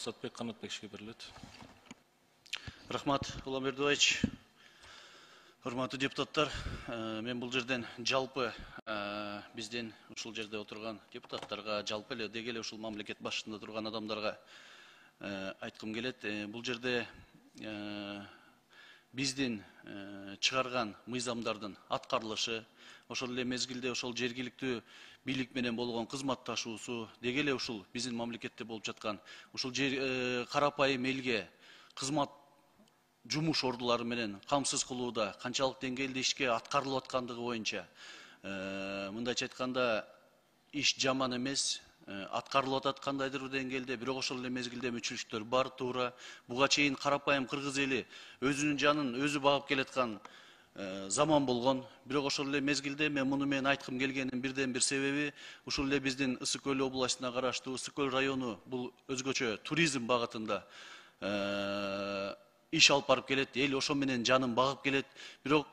Сатбек Канатбековичке берилет. Рахмат, Улан Бердібаевич. Урматтуу депутаттар, мен бул жерден жалпы бизден ушул жерде отурган депутаттарга, жалпы эле деги эле ушул мамлекет башында турган адамдарга айткым келет. Бул жерде биздин чыгарган мыйзамдардын аткарылышы, ошол эле мезгилде ошол жергиликтүү бийлик менен болгон кызматташуусу, деги эле ушул биздин мамлекетте болуп жаткан ушул карапайым элге кызмат жумуш ордулары менен камсыз кылууда канчалык деңгээлде ишке аткарылып аткандыгы боюнча мындайча айтканда иш жаман эмес, аткарылып атат кандайдыр бир деңгээлде, бирок ошол эле мезгилде мүчүлүктөр бар, туура. Буга чейин карапайым кыргыз эли өзүнүн жанын өзү багып келаткан заман болгон. Бирок ошол эле мезгилде мен муну менен айткым келгенин бирден бир себеби ушул эле биздин Ысык Көл областына караштуу Ысык Көл району бул өзгөчө туризм багытында иш алып барып келет, эл ошо менен жанын багып келет. Бирок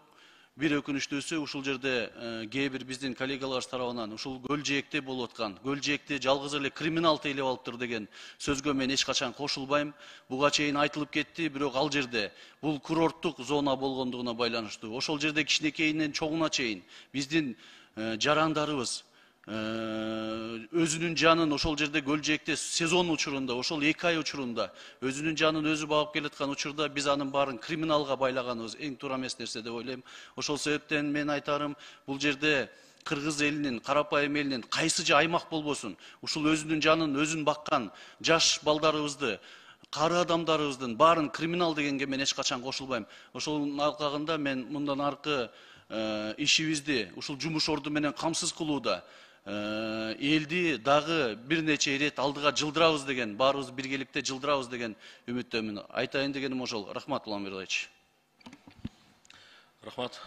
бир өкүнүчтүүсү ушул жерде кээ бир биздин коллегалар тарабынан ушул көл жээкте болуп аткан, көл жээкти жалгыз эле криминал тейлеп алыптыр деген сөзгө мен эч качан кошулбайм. Буга чейин айтылып кетти, бирок ал жерде бул курорттук зона болгондугуна байланыштуу. Ошол жерде кичинекейинен чоңуна чейин биздин жарандарыбыз өзүнүн жанын ошол жерде көл жээкте сезон учурунда, ошол 2 ай учурунда өзүнүн жанын өзү багып келаткан учурда биз анын баарын криминалга байлаганыбыз эң туура эмес нерсе деп ойлойм. Ошол себептен мен айтарым, бул жерде кыргыз элинин, карапайым элинин кайсы аймак болбосун, ушул өзүнүн жанын өзүн баккан жаш балдарыбызды, кары адамдарыбыздын баарын криминал дегенге мен эч качан кошулбайм. Ошонун алкагында мен мындан аркы ишибизди ушул жумуш орду менен камсыз кылууда элди дагы бир нече ирет алдыга жылдырабыз деген, баарыбыз биргеликте жылдырабыз деген үмүттөмүн. Айтайын дегеним ошол. Рахмат, Улан Бердібаевич. Рахмат.